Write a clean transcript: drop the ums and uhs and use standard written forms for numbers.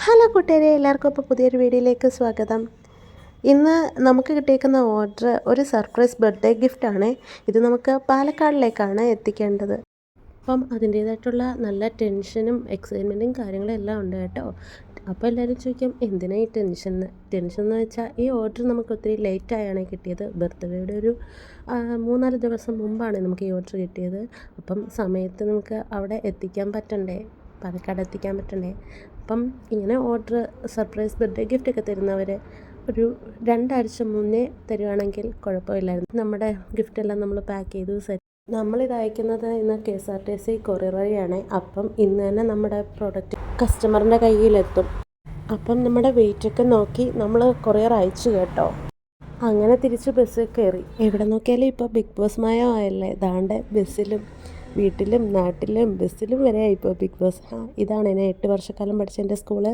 Hello കൂട്ടുകാരെ, എല്ലാവർക്കും ഇപ്പോൾ പുതിയൊരു വീഡിയോയിലേക്ക് സ്വാഗതം. ഇന്ന് നമുക്ക് കിട്ടിയേക്കുന്ന ഓർഡർ ഒരു സർപ്രൈസ് ബർത്ത്ഡേ ഗിഫ്റ്റാണ്. ഇത് നമുക്ക് പാലക്കാടിലേക്കാണ് എത്തിക്കേണ്ടത്. അപ്പം അതിൻ്റേതായിട്ടുള്ള നല്ല ടെൻഷനും എക്സൈറ്റ്മെൻറ്റും കാര്യങ്ങളും എല്ലാം ഉണ്ട് കേട്ടോ. അപ്പോൾ എല്ലാവരും ചോദിക്കും, എന്തിനാ ഈ ടെൻഷൻ എന്ന് വെച്ചാൽ ഈ ഓർഡർ നമുക്ക് ഒത്തിരി ലേറ്റായാണ് കിട്ടിയത്. ബർത്ത്ഡേയുടെ ഒരു 3-4 ദിവസം മുമ്പാണ് നമുക്ക് ഈ ഓർഡർ കിട്ടിയത്. അപ്പം സമയത്ത് നമുക്ക് അവിടെ എത്തിക്കാൻ പറ്റണ്ടേ, പാലക്കാട് എത്തിക്കാൻ പറ്റണ്ടേ. അപ്പം ഇങ്ങനെ ഓർഡർ സർപ്രൈസ് ബർത്ത്ഡേ ഗിഫ്റ്റൊക്കെ തരുന്നവർ ഒരു 2 ആഴ്ച മുന്നേ തരുവാണെങ്കിൽ കുഴപ്പമില്ലായിരുന്നു. നമ്മുടെ ഗിഫ്റ്റെല്ലാം നമ്മൾ പാക്ക് ചെയ്തു സെറ്റ്. നമ്മളിത് അയക്കുന്നത് ഇന്ന് KSRTC കൊറിയർ വഴിയാണ്. അപ്പം ഇന്ന് തന്നെ നമ്മുടെ പ്രോഡക്റ്റ് കസ്റ്റമറിൻ്റെ കയ്യിലെത്തും. അപ്പം നമ്മുടെ വെയിറ്റൊക്കെ നോക്കി നമ്മൾ കൊറിയർ അയച്ചു കേട്ടോ. അങ്ങനെ തിരിച്ച് ബസ്സിൽ കയറി. എവിടെ നോക്കിയാലും ഇപ്പോൾ ബിഗ് ബോസ് മയമായല്ലേ. ദാണ്ടെ ബസ്സിലും വീട്ടിലും നാട്ടിലും ബസ്സിലും വരെ ഇപ്പോൾ ബിഗ് ബോസ്. ഇതാണ് എന്നെ 8 വർഷക്കാലം പഠിച്ച എൻ്റെ സ്കൂള്.